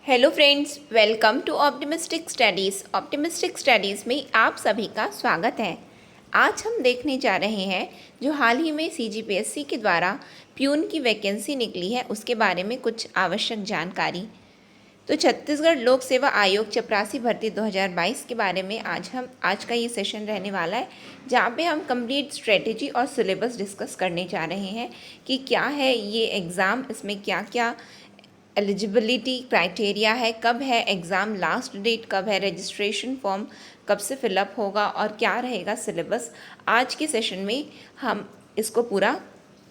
Hello friends, welcome to optimistic studies. Optimistic studies में आप सभी का स्वागत है। आज हम देखने जा रहे हैं जो हाल ही में सीजीपीएससी के द्वारा प्यून की वैकेंसी निकली है उसके बारे में कुछ आवश्यक जानकारी। तो छत्तीसगढ़ लोक सेवा आयोग चपरासी भर्ती 2022 के बारे में आज का ये सेशन रहने वाला है, जहाँ पे हम कंप्लीट स्ट्रेटेजी और सिलेबस डिस्कस करने जा रहे हैं कि क्या है ये एग्ज़ाम, इसमें क्या क्या एलिजिबिलिटी क्राइटेरिया है, कब है एग्ज़ाम, लास्ट डेट कब है, रजिस्ट्रेशन फॉर्म कब से फिलअप होगा और क्या रहेगा सिलेबस। आज के सेशन में हम इसको पूरा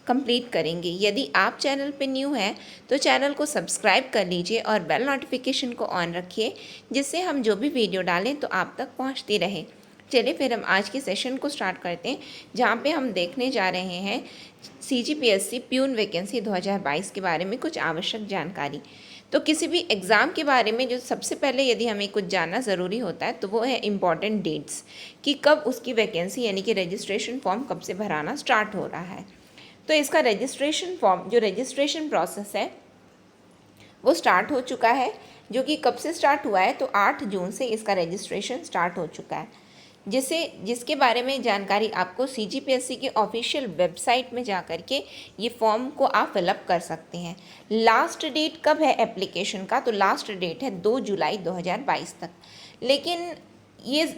कंप्लीट करेंगे। यदि आप चैनल पे न्यू हैं तो चैनल को सब्सक्राइब कर लीजिए और बेल नोटिफिकेशन को ऑन रखिए, जिससे हम जो भी वीडियो डालें तो आप तक पहुंचती रहे। चलिए फिर हम आज के सेशन को स्टार्ट करते हैं, जहाँ पे हम देखने जा रहे हैं सीजीपीएससी प्यून वैकेंसी 2022 के बारे में कुछ आवश्यक जानकारी। तो किसी भी एग्ज़ाम के बारे में जो सबसे पहले यदि हमें कुछ जानना ज़रूरी होता है तो वो है इम्पॉर्टेंट डेट्स, कि कब उसकी वैकेंसी यानी कि रजिस्ट्रेशन फॉर्म कब से भराना स्टार्ट हो रहा है। तो इसका रजिस्ट्रेशन फॉर्म, जो रजिस्ट्रेशन प्रोसेस है वो स्टार्ट हो चुका है, जो कि कब से स्टार्ट हुआ है तो 8 जून से इसका रजिस्ट्रेशन स्टार्ट हो चुका है, जिसके बारे में जानकारी आपको सीजीपीएससी के ऑफिशियल वेबसाइट में जा कर के ये फॉर्म को आप फिलअप कर सकते हैं। लास्ट डेट कब है एप्लीकेशन का, तो लास्ट डेट है 2 जुलाई 2022 तक। लेकिन ये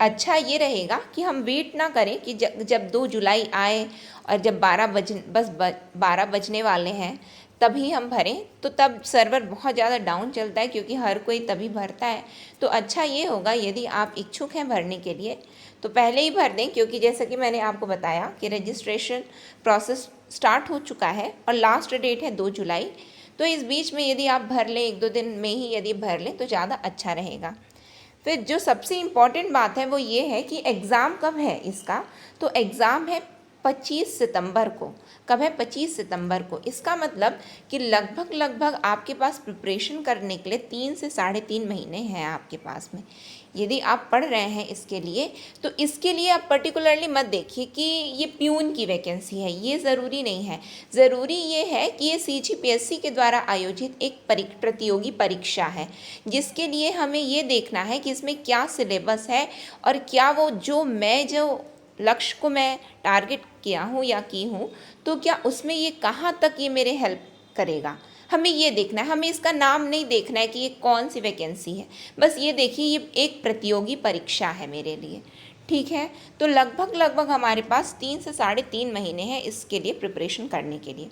अच्छा ये रहेगा कि हम वेट ना करें कि जब 2 जुलाई आए और जब 12 बजने वाले हैं तभी हम भरें, तो तब सर्वर बहुत ज़्यादा डाउन चलता है, क्योंकि हर कोई तभी भरता है। तो अच्छा ये होगा यदि आप इच्छुक हैं भरने के लिए तो पहले ही भर दें, क्योंकि जैसा कि मैंने आपको बताया कि रजिस्ट्रेशन प्रोसेस स्टार्ट हो चुका है और लास्ट डेट है 2 जुलाई। तो इस बीच में यदि आप भर लें, 1-2 दिन में ही यदि भर लें तो ज़्यादा अच्छा रहेगा। फिर जो सबसे इम्पॉर्टेंट बात है वो ये है कि एग्ज़ाम कब है इसका, तो एग्ज़ाम है 25 सितंबर को। कब है? 25 सितंबर को। इसका मतलब कि लगभग आपके पास प्रिपरेशन करने के लिए 3 से 3.5 महीने हैं आपके पास में। यदि आप पढ़ रहे हैं इसके लिए, तो इसके लिए आप पर्टिकुलरली मत देखिए कि ये प्यून की वैकेंसी है, ये ज़रूरी नहीं है। ज़रूरी ये है कि ये सीजीपीएससी के द्वारा आयोजित एक प्रतियोगी परीक्षा है, जिसके लिए हमें ये देखना है कि इसमें क्या सिलेबस है और क्या वो जो लक्ष्य को मैं टारगेट किया हूँ या की हूँ, तो क्या उसमें ये कहाँ तक ये मेरे हेल्प करेगा। हमें ये देखना है, हमें इसका नाम नहीं देखना है कि ये कौन सी वैकेंसी है। बस ये देखिए ये एक प्रतियोगी परीक्षा है मेरे लिए, ठीक है। तो लगभग हमारे पास 3 से 3.5 महीने हैं इसके लिए प्रिपरेशन करने के लिए।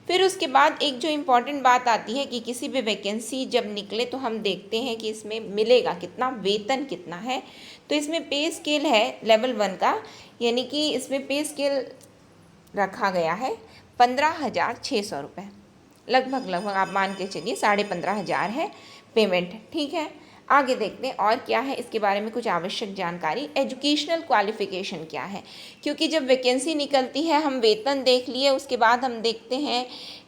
फिर उसके बाद एक जो इम्पॉर्टेंट बात आती है कि किसी भी वैकेंसी जब निकले तो हम देखते हैं कि इसमें मिलेगा कितना, वेतन कितना है। तो इसमें पे स्केल है लेवल 1 का, यानी कि इसमें पे स्केल रखा गया है 15,600 रुपये। लगभग आप मान के चलिए 15,500 है पेमेंट, ठीक है। आगे देखते हैं और क्या है इसके बारे में कुछ आवश्यक जानकारी। एजुकेशनल क्वालिफ़िकेशन क्या है, क्योंकि जब वैकेंसी निकलती है हम वेतन देख लिए, उसके बाद हम देखते हैं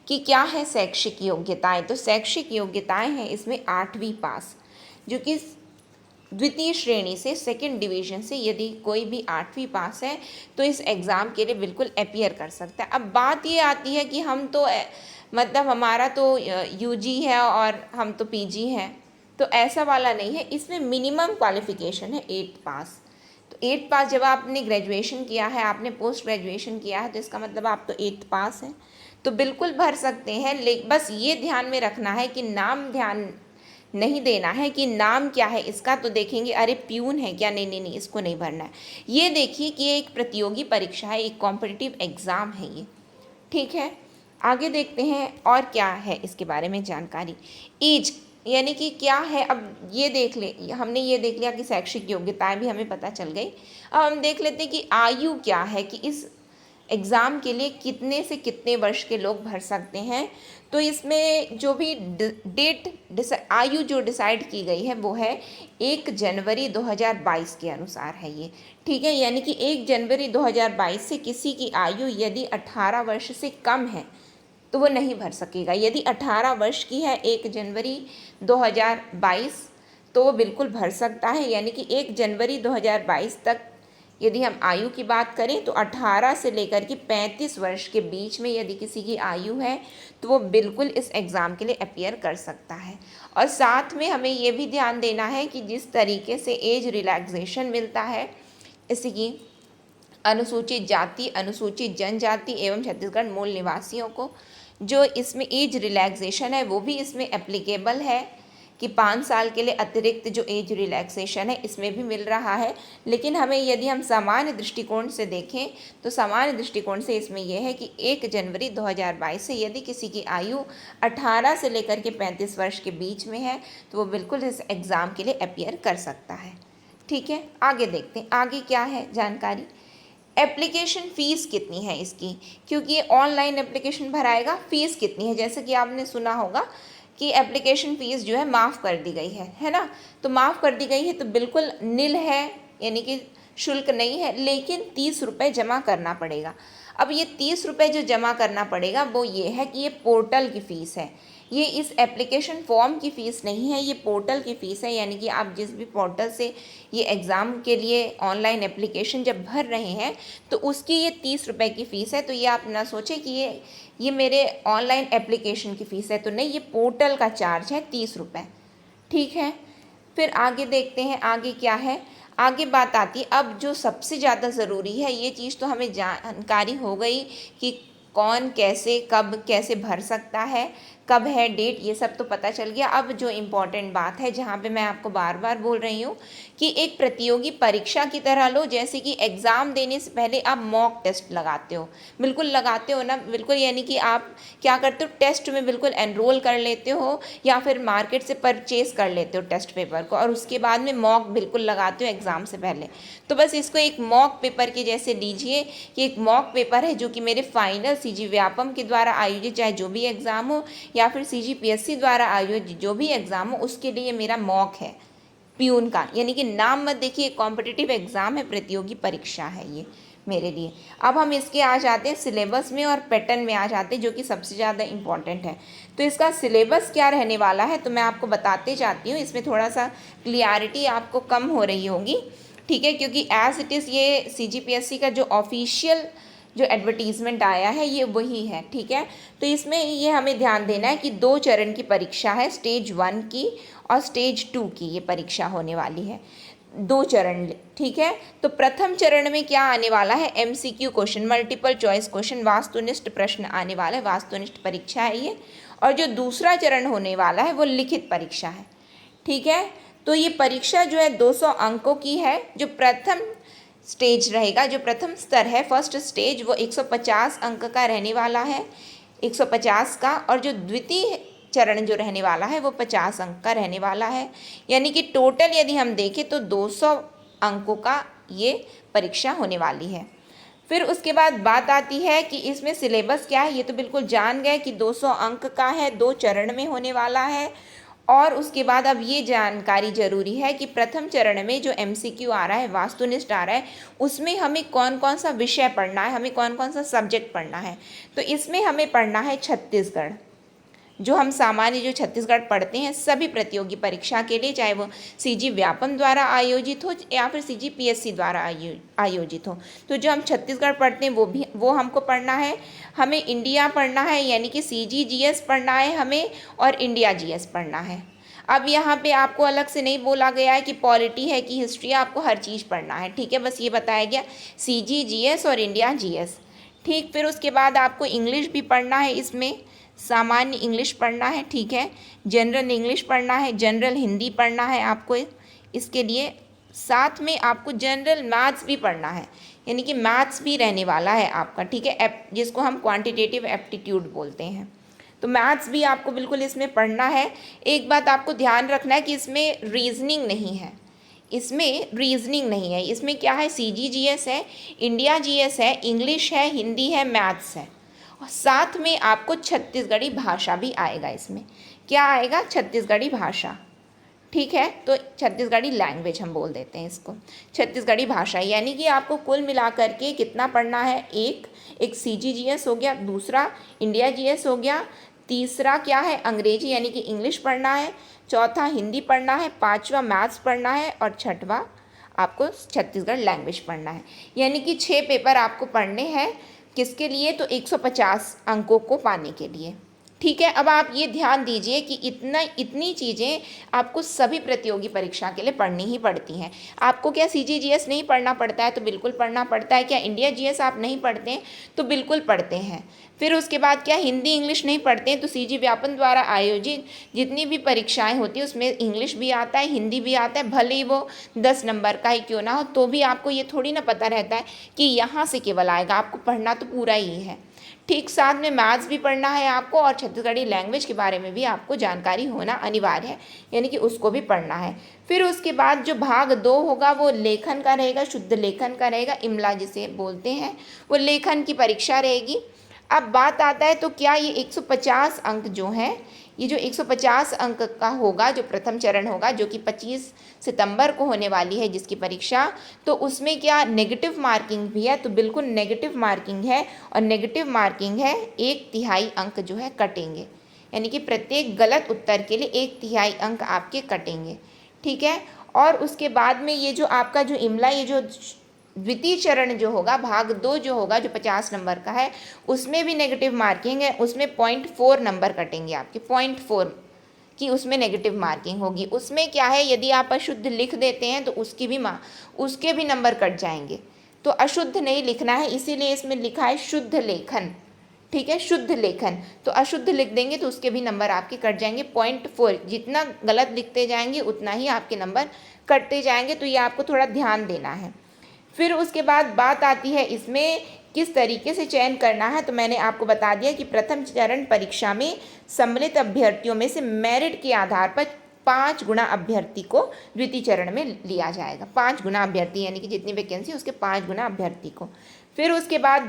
कि क्या है शैक्षिक योग्यताएं। तो शैक्षिक योग्यताएं हैं इसमें 8वीं पास, जो कि द्वितीय श्रेणी से, सेकंड डिवीज़न से यदि कोई भी 8वीं पास है तो इस एग्ज़ाम के लिए बिल्कुल अपियर कर सकता है। अब बात ये आती है कि हम तो मतलब हमारा तो यूजी है और हम तो पीजी हैं, तो ऐसा वाला नहीं है। इसमें मिनिमम क्वालिफ़िकेशन है 8 पास। तो 8 पास, जब आपने ग्रेजुएशन किया है, आपने पोस्ट ग्रेजुएशन किया है, तो इसका मतलब आप तो 8 पास हैं, तो बिल्कुल भर सकते हैं। लेकिन बस ये ध्यान में रखना है कि नाम ध्यान नहीं देना है कि नाम क्या है इसका, तो देखेंगे अरे प्यून है क्या, नहीं, इसको नहीं भरना है। ये देखिए कि ये एक प्रतियोगी परीक्षा है, एक कॉम्पिटिटिव एग्ज़ाम है ये, ठीक है। आगे देखते हैं और क्या है इसके बारे में जानकारी। एज यानी कि क्या है, अब ये देख ले, हमने ये देख लिया कि शैक्षिक योग्यताएं भी हमें पता चल गई। अब हम देख लेते हैं कि आयु क्या है, कि इस एग्ज़ाम के लिए कितने से कितने वर्ष के लोग भर सकते हैं। तो इसमें जो भी आयु जो डिसाइड की गई है वो है 1 जनवरी 2022 के अनुसार है ये, ठीक है। यानी कि 1 जनवरी 2022 से किसी की आयु यदि 18 वर्ष से कम है तो वो नहीं भर सकेगा। यदि 18 वर्ष की है 1 जनवरी 2022 तो वो बिल्कुल भर सकता है, यानी कि 1 जनवरी 2022 तक यदि हम आयु की बात करें तो 18 से लेकर के 35 वर्ष के बीच में यदि किसी की आयु है तो वो बिल्कुल इस एग्ज़ाम के लिए अपीयर कर सकता है। और साथ में हमें ये भी ध्यान देना है कि जिस तरीके से एज रिलैक्सेशन मिलता है, इसी की अनुसूचित जाति, अनुसूचित जनजाति एवं छत्तीसगढ़ मूल निवासियों को जो इसमें एज रिलैक्सेशन है वो भी इसमें एप्लीकेबल है कि 5 साल के लिए अतिरिक्त जो एज रिलैक्सेशन है इसमें भी मिल रहा है। लेकिन हमें यदि हम सामान्य दृष्टिकोण से देखें तो सामान्य दृष्टिकोण से इसमें यह है कि 1 जनवरी 2022 से यदि किसी की आयु 18 से लेकर के 35 वर्ष के बीच में है तो वो बिल्कुल इस एग्ज़ाम के लिए अपीयर कर सकता है। ठीक है, आगे देखते हैं आगे क्या है जानकारी। एप्लीकेशन फ़ीस कितनी है इसकी, क्योंकि ये ऑनलाइन एप्लीकेशन भराएगा। फ़ीस कितनी है, जैसे कि आपने सुना होगा कि एप्लीकेशन फ़ीस जो है माफ़ कर दी गई है ना। तो माफ़ कर दी गई है तो बिल्कुल निल है, यानी कि शुल्क नहीं है, लेकिन 30 रुपये जमा करना पड़ेगा। अब ये 30 रुपये जो जमा करना पड़ेगा वो ये है कि ये पोर्टल की फ़ीस है, ये इस एप्लीकेशन फॉर्म की फ़ीस नहीं है, ये पोर्टल की फ़ीस है। यानी कि आप जिस भी पोर्टल से ये एग्ज़ाम के लिए ऑनलाइन एप्लीकेशन जब भर रहे हैं तो उसकी ये 30 रुपये की फ़ीस है। तो ये आप ना सोचें कि ये मेरे ऑनलाइन एप्लीकेशन की फ़ीस है, तो नहीं, ये पोर्टल का चार्ज है 30 रुपये। ठीक है, फिर आगे देखते हैं आगे क्या है। आगे बात आती है अब जो सबसे ज़्यादा ज़रूरी है, ये चीज़ तो हमें जानकारी हो गई कि कौन कैसे कब कैसे भर सकता है, कब है डेट, ये सब तो पता चल गया। अब जो इम्पॉर्टेंट बात है, जहाँ पे मैं आपको बार बार बोल रही हूँ कि एक प्रतियोगी परीक्षा की तरह लो, जैसे कि एग्ज़ाम देने से पहले आप मॉक टेस्ट लगाते हो, बिल्कुल लगाते हो ना, बिल्कुल। यानी कि आप क्या करते हो, टेस्ट में बिल्कुल एनरोल कर लेते हो या फिर मार्केट से परचेज कर लेते हो टेस्ट पेपर को, और उसके बाद में मॉक बिल्कुल लगाते हो एग्ज़ाम से पहले। तो बस इसको एक मॉक पेपर के जैसे लीजिए कि एक मॉक पेपर है जो कि मेरे फाइनल सीजी व्यापम के द्वारा आयोजित चाहे जो भी एग्ज़ाम हो या फिर सीजीपीएससी द्वारा आयोजित जो भी एग्ज़ाम हो उसके लिए मेरा मॉक है प्यून का। यानी कि नाम मत देखिए, कॉम्पिटिटिव एग्ज़ाम है, प्रतियोगी परीक्षा है ये मेरे लिए। अब हम इसके आ जाते हैं सिलेबस में और पैटर्न में आ जाते हैं, जो कि सबसे ज़्यादा इम्पॉर्टेंट है। तो इसका सिलेबस क्या रहने वाला है तो मैं आपको बताते जाती हूँ। इसमें थोड़ा सा क्लियरिटी आपको कम हो रही होगी, ठीक है, क्योंकि एज़ इट इज़ ये सीजीपीएससी का जो ऑफिशियल जो एडवर्टीज़मेंट आया है ये वही है। ठीक है, तो इसमें ये हमें ध्यान देना है कि 2 चरण की परीक्षा है, स्टेज 1 की और स्टेज 2 की ये परीक्षा होने वाली है, 2 चरण। ठीक है, तो प्रथम चरण में क्या आने वाला है, MCQ question, multiple choice question, वास्तुनिष्ठ प्रश्न आने वाला है, वास्तुनिष्ठ परीक्षा है ये। और जो दूसरा चरण होने वाला है वो लिखित परीक्षा है। ठीक है, तो ये परीक्षा जो है 200 अंकों की है। जो प्रथम स्टेज रहेगा, जो प्रथम स्तर है, फर्स्ट स्टेज, वो 150 अंक का रहने वाला है, 150 का। और जो द्वितीय चरण जो रहने वाला है वो 50 अंक का रहने वाला है। यानी कि टोटल यदि हम देखें तो 200 अंकों का ये परीक्षा होने वाली है। फिर उसके बाद बात आती है कि इसमें सिलेबस क्या है, ये तो बिल्कुल जान गए कि 200 अंक का है, 2 चरण में होने वाला है। और उसके बाद अब ये जानकारी ज़रूरी है कि प्रथम चरण में जो एमसीक्यू आ रहा है, वास्तुनिष्ठ आ रहा है, उसमें हमें कौन कौन सा विषय पढ़ना है, हमें कौन कौन सा सब्जेक्ट पढ़ना है। तो इसमें हमें पढ़ना है छत्तीसगढ़, जो हम सामान्य जो छत्तीसगढ़ पढ़ते हैं सभी प्रतियोगी परीक्षा के लिए, चाहे वो सीजी व्यापम द्वारा आयोजित हो या फिर सीजीपीएससी द्वारा आयोजित हो। तो जो हम छत्तीसगढ़ पढ़ते हैं वो हमको पढ़ना है। हमें इंडिया पढ़ना है, यानी कि सीजीजीएस पढ़ना है हमें, और इंडिया जीएस पढ़ना है। अब यहाँ पे आपको अलग से नहीं बोला गया है कि पॉलिटी है कि हिस्ट्री, आपको हर चीज़ पढ़ना है। ठीक है, बस ये बताया गया सीजीजीएस और इंडिया जीएस। ठीक, फिर उसके बाद आपको इंग्लिश भी पढ़ना है, इसमें सामान्य इंग्लिश पढ़ना है। ठीक है, जनरल इंग्लिश पढ़ना है, जनरल हिंदी पढ़ना है आपको इसके लिए। साथ में आपको जनरल मैथ्स भी पढ़ना है, यानी कि मैथ्स भी रहने वाला है आपका। ठीक है, जिसको हम क्वांटिटेटिव एप्टीट्यूड बोलते हैं, तो मैथ्स भी आपको बिल्कुल इसमें पढ़ना है। एक बात आपको ध्यान रखना है कि इसमें रीजनिंग नहीं है, इसमें रीजनिंग नहीं है। इसमें क्या है, सीजीजीएस है, इंडिया जीएस है, इंग्लिश है, हिंदी है, मैथ्स है, और साथ में आपको छत्तीसगढ़ी भाषा भी आएगा। इसमें क्या आएगा, छत्तीसगढ़ी भाषा। ठीक है, तो छत्तीसगढ़ी लैंग्वेज हम बोल देते हैं इसको, छत्तीसगढ़ी भाषा। यानी कि आपको कुल मिलाकर के कितना पढ़ना है, एक सीजीजीएस हो गया, दूसरा इंडिया जीएस हो गया, तीसरा क्या है, अंग्रेजी यानी कि इंग्लिश पढ़ना है, चौथा हिंदी पढ़ना है, पांचवा मैथ्स पढ़ना है, और छठवा आपको छत्तीसगढ़ लैंग्वेज पढ़ना है। यानी कि 6 पेपर आपको पढ़ने हैं, किसके लिए? तो 150 अंकों को पाने के लिए। ठीक है, अब आप ये ध्यान दीजिए कि इतनी चीज़ें आपको सभी प्रतियोगी परीक्षा के लिए पढ़नी ही पड़ती हैं। आपको क्या CGGS नहीं पढ़ना पड़ता है? तो बिल्कुल पढ़ना पड़ता है। क्या इंडिया GS आप नहीं पढ़ते हैं? तो बिल्कुल पढ़ते हैं। फिर उसके बाद क्या हिंदी इंग्लिश नहीं पढ़ते हैं? तो CG व्यापम द्वारा आयोजित जितनी भी परीक्षाएं होती हैं उसमें इंग्लिश भी आता है, हिंदी भी आता है, भले ही वो 10 नंबर का ही क्यों ना हो, तो भी आपको ये थोड़ी ना पता रहता है कि यहाँ से केवल आएगा। आपको पढ़ना तो पूरा ही है। ठीक, साथ में मैथ्स भी पढ़ना है आपको, और छत्तीसगढ़ी लैंग्वेज के बारे में भी आपको जानकारी होना अनिवार्य है, यानी कि उसको भी पढ़ना है। फिर उसके बाद जो भाग 2 होगा वो लेखन का रहेगा, शुद्ध लेखन का रहेगा, इमला जिसे बोलते हैं, वो लेखन की परीक्षा रहेगी। अब बात आता है तो क्या ये 150 अंक जो हैं, ये जो 150 अंक का होगा, जो प्रथम चरण होगा, जो कि 25 सितंबर को होने वाली है जिसकी परीक्षा, तो उसमें क्या नेगेटिव मार्किंग भी है? तो बिल्कुल नेगेटिव मार्किंग है, और नेगेटिव मार्किंग है 1/3 अंक जो है कटेंगे, यानी कि प्रत्येक गलत उत्तर के लिए 1/3 अंक आपके कटेंगे। ठीक है, और उसके बाद में ये जो आपका जो इमला, ये जो द्वितीय चरण जो होगा, भाग 2 जो होगा, जो 50 नंबर का है, उसमें भी नेगेटिव मार्किंग है। उसमें 0.4 नंबर कटेंगे आपके, 0.4 की उसमें नेगेटिव मार्किंग होगी। उसमें क्या है, यदि आप अशुद्ध लिख देते हैं तो उसके भी नंबर कट जाएंगे। तो अशुद्ध नहीं लिखना है, इसीलिए इसमें लिखा है शुद्ध लेखन। ठीक है, शुद्ध लेखन, तो अशुद्ध लिख देंगे तो उसके भी नंबर आपके कट जाएंगे 0.4। जितना गलत लिखते जाएंगे उतना ही आपके नंबर कटते जाएंगे, तो ये आपको थोड़ा ध्यान देना है। फिर उसके बाद बात आती है इसमें किस तरीके से चयन करना है। तो मैंने आपको बता दिया कि प्रथम चरण परीक्षा में सम्मिलित अभ्यर्थियों में से मेरिट के आधार पर 5 गुना अभ्यर्थी को द्वितीय चरण में लिया जाएगा। 5 गुना अभ्यर्थी, यानी कि जितनी वैकेंसी उसके 5 गुना अभ्यर्थी को। फिर उसके बाद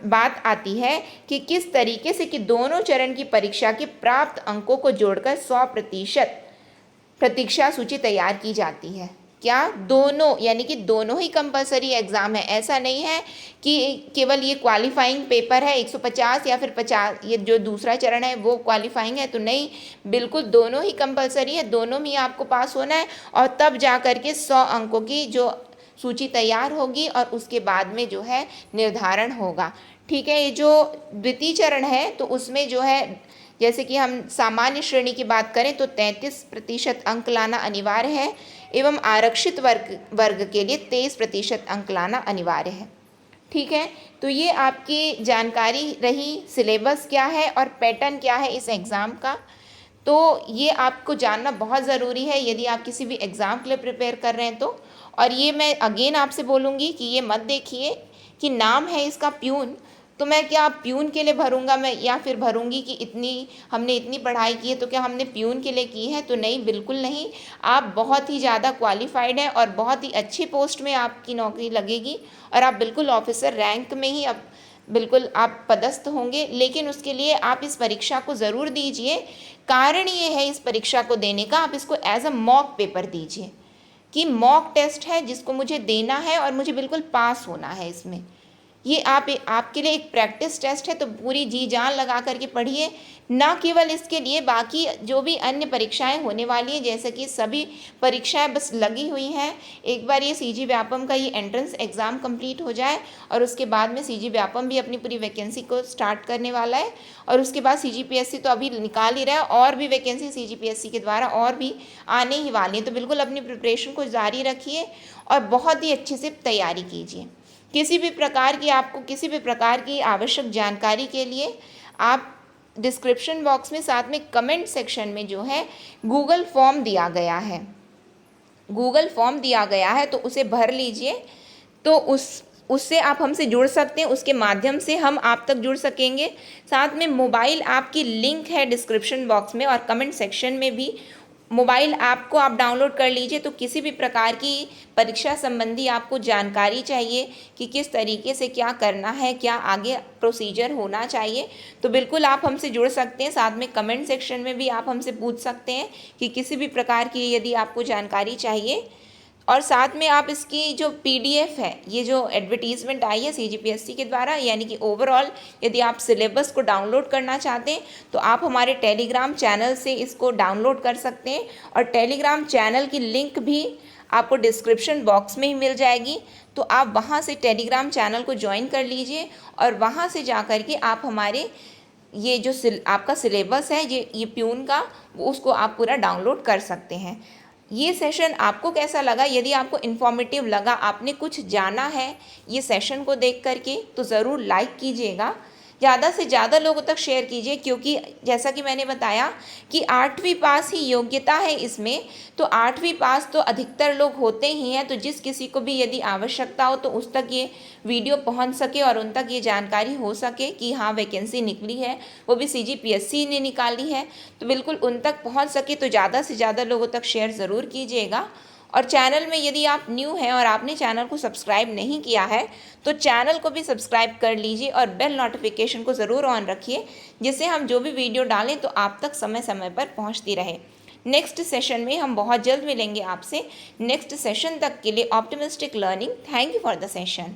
बात आती है कि किस तरीके से कि दोनों चरण की परीक्षा के प्राप्त अंकों को जोड़कर 100% प्रतीक्षा सूची तैयार की जाती है। क्या? दोनों, यानी कि दोनों ही कंपलसरी एग्ज़ाम है। ऐसा नहीं है कि केवल ये क्वालिफाइंग पेपर है 150 या फिर 50, ये जो दूसरा चरण है वो क्वालिफाइंग है, तो नहीं, बिल्कुल दोनों ही कंपलसरी है, दोनों में आपको पास होना है, और तब जा कर के 100 अंकों की जो सूची तैयार होगी और उसके बाद में जो है निर्धारण होगा। ठीक है, ये जो द्वितीय चरण है तो उसमें जो है, जैसे कि हम सामान्य श्रेणी की बात करें तो 33% अंक लाना अनिवार्य है, एवं आरक्षित वर्ग के लिए 23% अंक लाना अनिवार्य है। ठीक है, तो ये आपकी जानकारी रही। सिलेबस क्या है और पैटर्न क्या है इस एग्ज़ाम का, तो ये आपको जानना बहुत ज़रूरी है यदि आप किसी भी एग्ज़ाम के लिए प्रिपेयर कर रहे हैं तो। और ये मैं अगेन आपसे बोलूँगी कि ये मत देखिए कि नाम है इसका प्यून, तो मैं क्या प्यून के लिए भरूंगा मैं, या फिर भरूंगी कि हमने इतनी पढ़ाई की है तो क्या हमने प्यून के लिए की है? तो नहीं, बिल्कुल नहीं। आप बहुत ही ज़्यादा क्वालिफाइड हैं और बहुत ही अच्छी पोस्ट में आपकी नौकरी लगेगी, और आप बिल्कुल ऑफिसर रैंक में ही अब बिल्कुल आप पदस्थ होंगे। लेकिन उसके लिए आप इस परीक्षा को ज़रूर दीजिए। कारण ये है इस परीक्षा को देने का, आप इसको एज अ मॉक पेपर दीजिए कि मॉक टेस्ट है जिसको मुझे देना है और मुझे बिल्कुल पास होना है इसमें। ये आपके लिए एक प्रैक्टिस टेस्ट है, तो पूरी जी जान लगा करके पढ़िए। ना केवल इसके लिए, बाकी जो भी अन्य परीक्षाएं होने वाली हैं, जैसे कि सभी परीक्षाएं बस लगी हुई हैं। एक बार ये CG व्यापम का ये एंट्रेंस एग्ज़ाम कंप्लीट हो जाए और उसके बाद में CG व्यापम भी अपनी पूरी वैकेंसी को स्टार्ट करने वाला है, और उसके बाद CGPSC तो अभी निकाल ही रहा है, और भी वैकेंसी CGPSC के द्वारा और भी आने ही वाली है। तो बिल्कुल अपनी प्रिपरेशन को जारी रखिए और बहुत ही अच्छे से तैयारी कीजिए। आपको किसी भी प्रकार की आवश्यक जानकारी के लिए आप डिस्क्रिप्शन बॉक्स में, साथ में कमेंट सेक्शन में जो है गूगल फॉर्म दिया गया है, तो उसे भर लीजिए। तो उससे आप हमसे जुड़ सकते हैं, उसके माध्यम से हम आप तक जुड़ सकेंगे। साथ में मोबाइल ऐप की लिंक है डिस्क्रिप्शन बॉक्स में और कमेंट सेक्शन में भी। मोबाइल ऐप को आप डाउनलोड कर लीजिए। तो किसी भी प्रकार की परीक्षा संबंधी आपको जानकारी चाहिए कि किस तरीके से क्या करना है, क्या आगे प्रोसीजर होना चाहिए, तो बिल्कुल आप हमसे जुड़ सकते हैं। साथ में कमेंट सेक्शन में भी आप हमसे पूछ सकते हैं कि किसी भी प्रकार की यदि आपको जानकारी चाहिए। और साथ में आप इसकी जो PDF है, ये जो एडवर्टीज़मेंट आई है CGPSC के द्वारा, यानी कि ओवरऑल यदि आप सिलेबस को डाउनलोड करना चाहते हैं तो आप हमारे टेलीग्राम चैनल से इसको डाउनलोड कर सकते हैं। और टेलीग्राम चैनल की लिंक भी आपको डिस्क्रिप्शन बॉक्स में ही मिल जाएगी, तो आप वहाँ से टेलीग्राम चैनल को ज्वाइन कर लीजिए और वहाँ से जा कर के आप हमारे ये जो आपका सिलेबस है ये प्यून का, उसको आप पूरा डाउनलोड कर सकते हैं। ये सेशन आपको कैसा लगा? यदि आपको इन्फॉर्मेटिव लगा, आपने कुछ जाना है ये सेशन को देख करके, तो ज़रूर लाइक कीजिएगा, ज़्यादा से ज़्यादा लोगों तक शेयर कीजिए, क्योंकि जैसा कि मैंने बताया कि 8वीं पास ही योग्यता है इसमें, तो 8वीं पास तो अधिकतर लोग होते ही हैं। तो जिस किसी को भी यदि आवश्यकता हो तो उस तक ये वीडियो पहुंच सके और उन तक ये जानकारी हो सके कि हाँ वैकेंसी निकली है, वो भी CGPSC ने निकाली है, तो बिल्कुल उन तक पहुँच सके। तो ज़्यादा से ज़्यादा लोगों तक शेयर ज़रूर कीजिएगा। और चैनल में यदि आप न्यू हैं और आपने चैनल को सब्सक्राइब नहीं किया है तो चैनल को भी सब्सक्राइब कर लीजिए और बेल नोटिफिकेशन को ज़रूर ऑन रखिए, जिससे हम जो भी वीडियो डालें तो आप तक समय समय पर पहुंचती रहे। नेक्स्ट सेशन में हम बहुत जल्द मिलेंगे आपसे। नेक्स्ट सेशन तक के लिए optimistic learning. Thank you for the session.